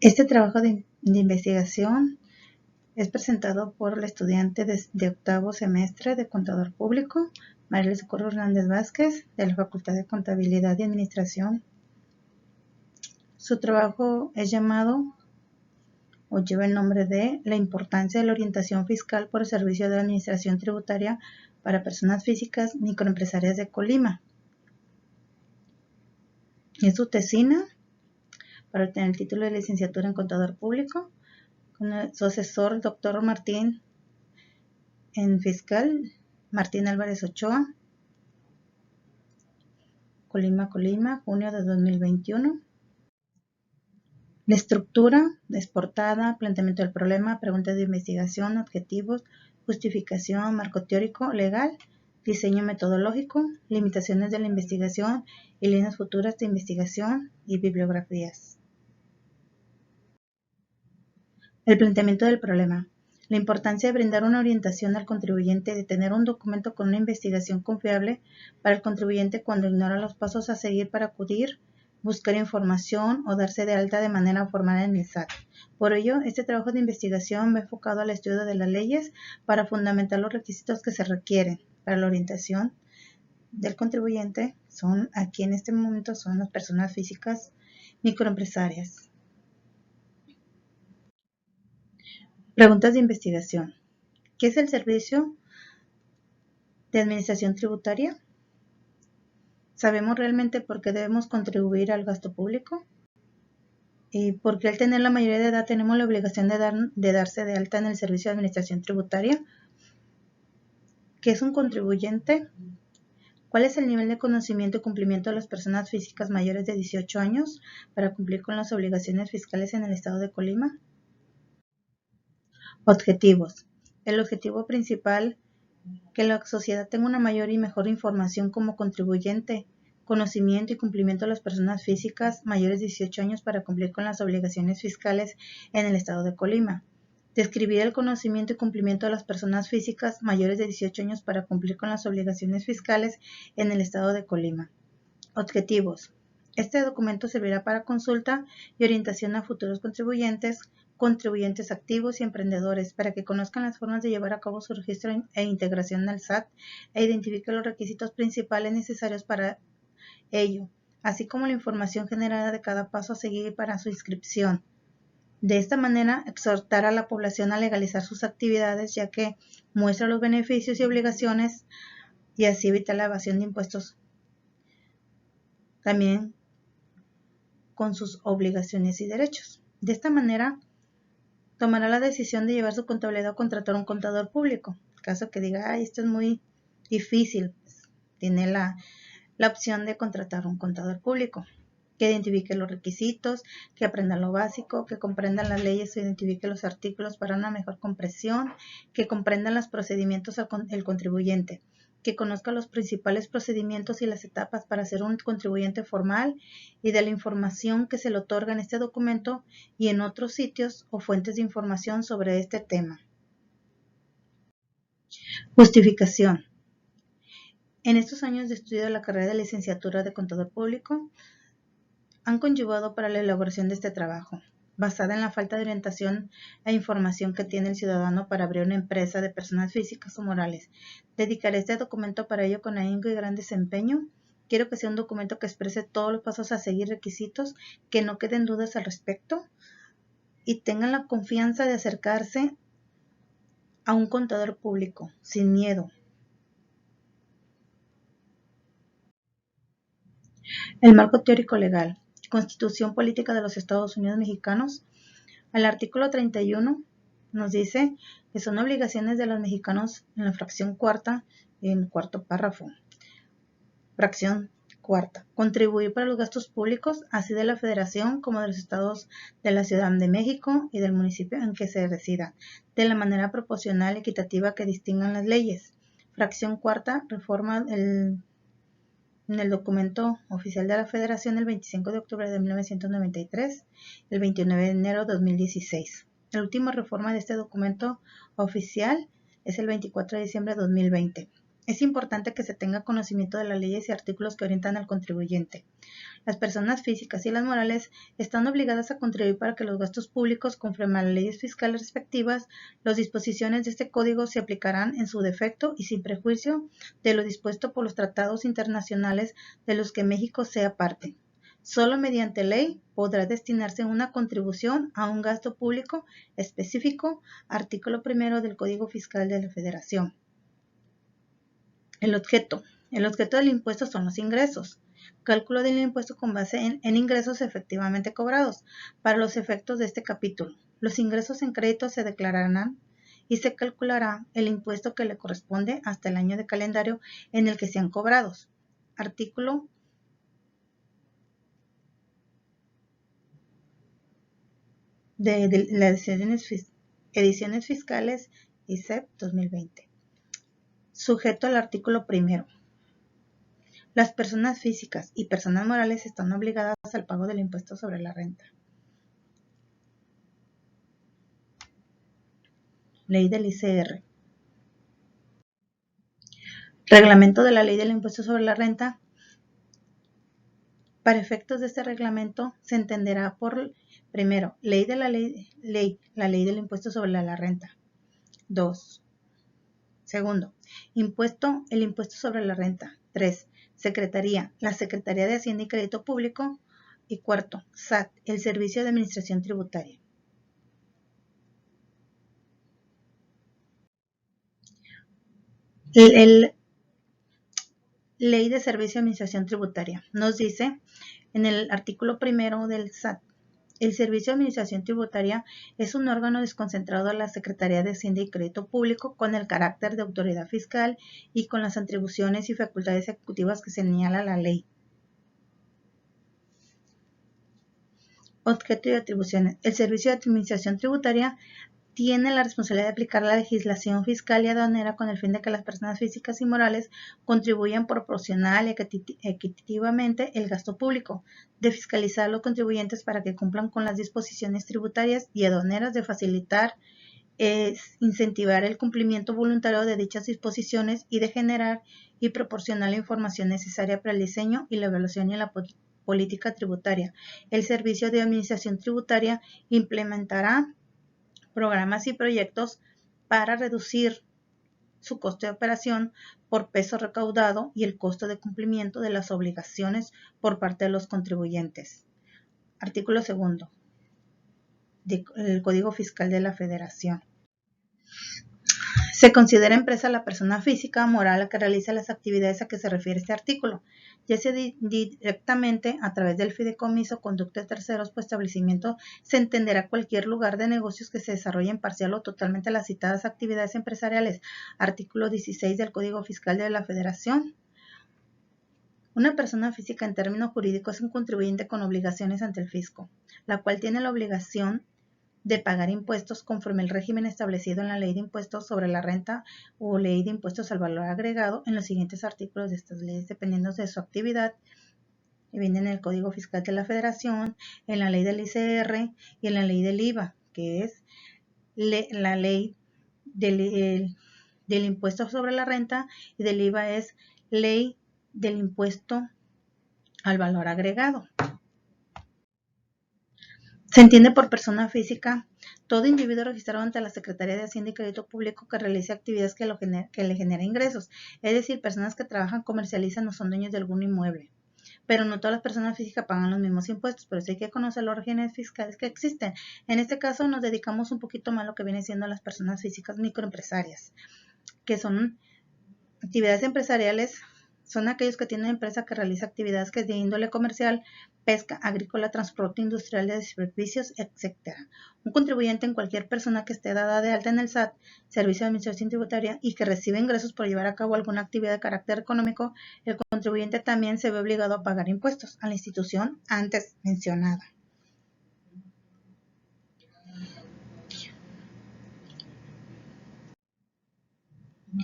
Este trabajo de investigación es presentado por la estudiante de octavo semestre de Contador Público, María Socorro Hernández Vázquez, de la Facultad de Contabilidad y Administración. Su trabajo es llamado o lleva el nombre de La importancia de la orientación fiscal por el Servicio de Administración Tributaria para personas físicas microempresarias de Colima. Es su tesina para obtener el título de licenciatura en Contador Público, con su asesor, doctor Martín en Fiscal, Martín Álvarez Ochoa, Colima, junio de 2021. La estructura es portada, planteamiento del problema, preguntas de investigación, objetivos, justificación, marco teórico, legal, diseño metodológico, limitaciones de la investigación y líneas futuras de investigación y bibliografías. El planteamiento del problema. La importancia de brindar una orientación al contribuyente, de tener un documento con una investigación confiable para el contribuyente cuando ignora los pasos a seguir para acudir, buscar información o darse de alta de manera formal en el SAT. Por ello, este trabajo de investigación va enfocado al estudio de las leyes para fundamentar los requisitos que se requieren para la orientación del contribuyente. Aquí en este momento son las personas físicas microempresarias. Preguntas de investigación. ¿Qué es el Servicio de Administración Tributaria? ¿Sabemos realmente por qué debemos contribuir al gasto público? ¿Y por qué al tener la mayoría de edad tenemos la obligación de darse de alta en el Servicio de Administración Tributaria? ¿Qué es un contribuyente? ¿Cuál es el nivel de conocimiento y cumplimiento de las personas físicas mayores de 18 años para cumplir con las obligaciones fiscales en el Estado de Colima? Objetivos. El objetivo principal, que la sociedad tenga una mayor y mejor información como contribuyente, conocimiento y cumplimiento de las personas físicas mayores de 18 años para cumplir con las obligaciones fiscales en el Estado de Colima. Describir el conocimiento y cumplimiento de las personas físicas mayores de 18 años para cumplir con las obligaciones fiscales en el Estado de Colima. Objetivos. Este documento servirá para consulta y orientación a futuros contribuyentes activos y emprendedores para que conozcan las formas de llevar a cabo su registro e integración al SAT e identifiquen los requisitos principales necesarios para ello, así como la información generada de cada paso a seguir para su inscripción. De esta manera, exhortar a la población a legalizar sus actividades, ya que muestra los beneficios y obligaciones y así evita la evasión de impuestos. También con sus obligaciones y derechos. De esta manera, tomará la decisión de llevar su contabilidad o contratar a un contador público. En caso que diga, esto es muy difícil, pues, tiene la opción de contratar a un contador público que identifique los requisitos, que aprenda lo básico, que comprenda las leyes o identifique los artículos para una mejor comprensión, que comprenda los procedimientos del contribuyente, que conozca los principales procedimientos y las etapas para ser un contribuyente formal y de la información que se le otorga en este documento y en otros sitios o fuentes de información sobre este tema. Justificación. En estos años de estudio de la carrera de licenciatura de Contador Público, han conllevado para la elaboración de este trabajo, basada en la falta de orientación e información que tiene el ciudadano para abrir una empresa de personas físicas o morales. Dedicaré este documento para ello con ahínco y gran desempeño. Quiero que sea un documento que exprese todos los pasos a seguir, requisitos, que no queden dudas al respecto y tengan la confianza de acercarse a un contador público sin miedo. El marco teórico legal. Constitución Política de los Estados Unidos Mexicanos. El artículo 31 nos dice que son obligaciones de los mexicanos en la fracción cuarta, en el cuarto párrafo. Fracción cuarta. Contribuir para los gastos públicos, así de la Federación como de los estados de la Ciudad de México y del municipio en que se resida, de la manera proporcional y equitativa que distingan las leyes. Fracción cuarta. Reforma en el documento oficial de la Federación el 25 de octubre de 1993, el 29 de enero de 2016. La última reforma de este documento oficial es el 24 de diciembre de 2020. Es importante que se tenga conocimiento de las leyes y artículos que orientan al contribuyente. Las personas físicas y las morales están obligadas a contribuir para que los gastos públicos, conforme a las leyes fiscales respectivas, las disposiciones de este código se aplicarán en su defecto y sin prejuicio de lo dispuesto por los tratados internacionales de los que México sea parte. Solo mediante ley podrá destinarse una contribución a un gasto público específico, artículo 1 del Código Fiscal de la Federación. El objeto del impuesto son los ingresos. Cálculo del impuesto con base en ingresos efectivamente cobrados. Para los efectos de este capítulo, los ingresos en crédito se declararán y se calculará el impuesto que le corresponde hasta el año de calendario en el que sean cobrados. Artículo de las ediciones fiscales ICEP 2020. Sujeto al artículo 1. Las personas físicas y personas morales están obligadas al pago del impuesto sobre la renta. Ley del ICR. Reglamento de la Ley del Impuesto sobre la Renta. Para efectos de este reglamento se entenderá por, primero, la ley del impuesto sobre la renta. 2. Segundo, el impuesto sobre la renta. 3. Secretaría, la Secretaría de Hacienda y Crédito Público. Y cuarto, SAT, el Servicio de Administración Tributaria. Ley de Servicio de Administración Tributaria nos dice en el artículo 1 del SAT: el Servicio de Administración Tributaria es un órgano desconcentrado de la Secretaría de Hacienda y Crédito Público con el carácter de autoridad fiscal y con las atribuciones y facultades ejecutivas que señala la ley. Objeto y atribuciones. El Servicio de Administración Tributaria tiene la responsabilidad de aplicar la legislación fiscal y aduanera con el fin de que las personas físicas y morales contribuyan proporcional y equitativamente el gasto público, de fiscalizar a los contribuyentes para que cumplan con las disposiciones tributarias y aduaneras, de facilitar, incentivar el cumplimiento voluntario de dichas disposiciones y de generar y proporcionar la información necesaria para el diseño y la evaluación y la política tributaria. El Servicio de Administración Tributaria implementará programas y proyectos para reducir su costo de operación por peso recaudado y el costo de cumplimiento de las obligaciones por parte de los contribuyentes. Artículo 2 del Código Fiscal de la Federación. Se considera empresa la persona física o moral que realiza las actividades a que se refiere este artículo, ya sea directamente a través del fideicomiso, conducta de terceros o establecimiento. Se entenderá cualquier lugar de negocios que se desarrollen parcial o totalmente las citadas actividades empresariales. Artículo 16 del Código Fiscal de la Federación. Una persona física en términos jurídicos es un contribuyente con obligaciones ante el fisco, la cual tiene la obligación de pagar impuestos conforme el régimen establecido en la Ley de Impuestos sobre la Renta o Ley de Impuestos al Valor Agregado en los siguientes artículos de estas leyes, dependiendo de su actividad. Viene en el Código Fiscal de la Federación, en la Ley del ICR y en la Ley del IVA, que es la Ley del Impuesto sobre la Renta, y del IVA es Ley del Impuesto al Valor Agregado. Se entiende por persona física todo individuo registrado ante la Secretaría de Hacienda y Crédito Público que realice actividades que le generen ingresos, es decir, personas que trabajan, comercializan o son dueños de algún inmueble. Pero no todas las personas físicas pagan los mismos impuestos, por eso hay que conocer los regímenes fiscales que existen. En este caso nos dedicamos un poquito más a lo que viene siendo las personas físicas microempresarias, que son actividades empresariales. Son aquellos que tienen empresa que realiza actividades que es de índole comercial, pesca, agrícola, transporte industrial de servicios, etc. Un contribuyente en cualquier persona que esté dada de alta en el SAT, Servicio de Administración Tributaria, y que recibe ingresos por llevar a cabo alguna actividad de carácter económico, el contribuyente también se ve obligado a pagar impuestos a la institución antes mencionada.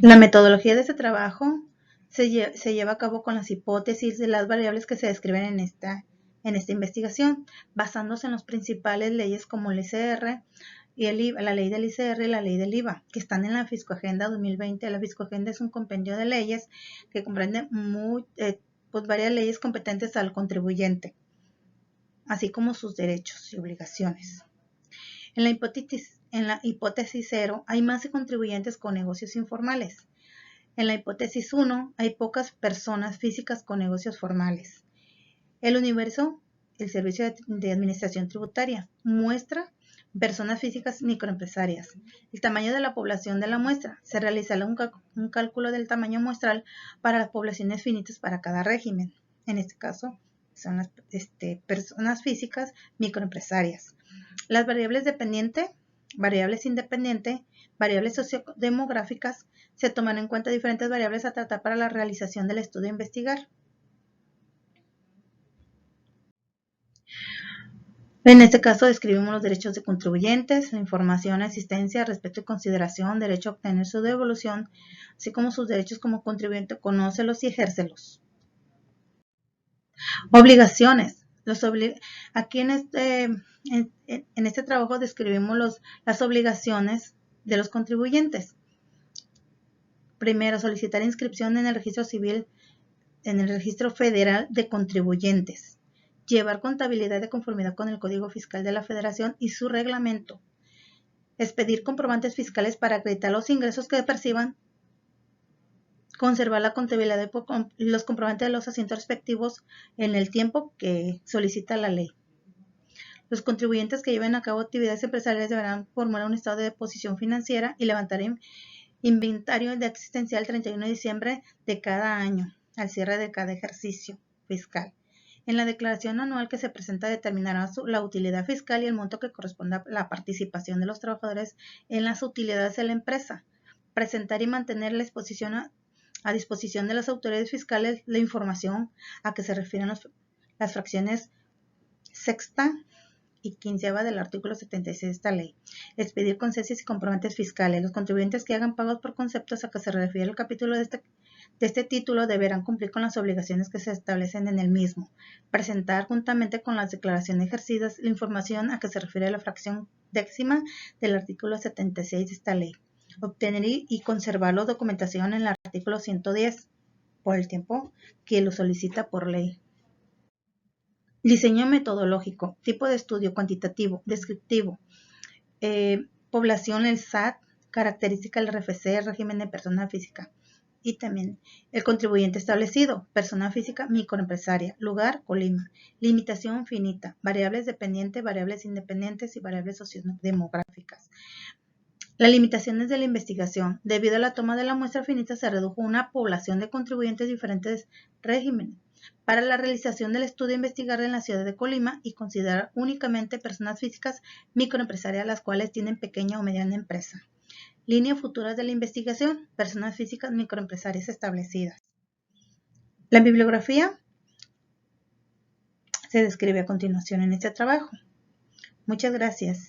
La metodología de este trabajo se lleva a cabo con las hipótesis de las variables que se describen en esta investigación, basándose en las principales leyes como el ICR y el IVA, la ley del ICR y la ley del IVA, que están en la Fiscoagenda 2020. La Fiscoagenda es un compendio de leyes que comprende pues varias leyes competentes al contribuyente, así como sus derechos y obligaciones. En la hipótesis 0 hay más contribuyentes con negocios informales. En la hipótesis 1 hay pocas personas físicas con negocios formales. El universo, el Servicio de Administración Tributaria, muestra personas físicas microempresarias. El tamaño de la población de la muestra. Se realizará un cálculo del tamaño muestral para las poblaciones finitas para cada régimen. En este caso, son las personas físicas microempresarias. Las variables dependiente, variables independiente, variables sociodemográficas, se toman en cuenta diferentes variables a tratar para la realización del estudio a investigar. En este caso describimos los derechos de contribuyentes, la información, asistencia, respeto y consideración, derecho a obtener su devolución, así como sus derechos como contribuyente, conócelos y ejércelos. Obligaciones. Aquí en este trabajo describimos las obligaciones de los contribuyentes. Primero, solicitar inscripción en el registro civil, en el registro federal de contribuyentes. Llevar contabilidad de conformidad con el Código Fiscal de la Federación y su reglamento. Expedir comprobantes fiscales para acreditar los ingresos que perciban. Conservar la contabilidad de los comprobantes de los asientos respectivos en el tiempo que solicita la ley. Los contribuyentes que lleven a cabo actividades empresariales deberán formar un estado de posición financiera y levantar inventario de existencia el 31 de diciembre de cada año, al cierre de cada ejercicio fiscal. En la declaración anual que se presenta determinará la utilidad fiscal y el monto que corresponda a la participación de los trabajadores en las utilidades de la empresa. Presentar y mantener la exposición a disposición de las autoridades fiscales la información a que se refieren las fracciones sexta y quinceava del artículo 76 de esta ley. Expedir concesiones y comprobantes fiscales. Los contribuyentes que hagan pagos por conceptos a que se refiere el capítulo de este título deberán cumplir con las obligaciones que se establecen en el mismo. Presentar juntamente con las declaraciones ejercidas la información a que se refiere la fracción décima del artículo 76 de esta ley. Obtener y conservar la documentación en el artículo 110 por el tiempo que lo solicita por ley. Diseño metodológico, tipo de estudio cuantitativo, descriptivo, población, el SAT, característica del RFC, régimen de persona física y también el contribuyente establecido, persona física microempresaria, lugar, Colima, limitación finita, variables dependientes, variables independientes y variables sociodemográficas. Las limitaciones de la investigación. Debido a la toma de la muestra finita se redujo una población de contribuyentes de diferentes regímenes para la realización del estudio a investigar en la ciudad de Colima y considerar únicamente personas físicas microempresarias las cuales tienen pequeña o mediana empresa. Líneas futuras de la investigación, personas físicas microempresarias establecidas. La bibliografía se describe a continuación en este trabajo. Muchas gracias.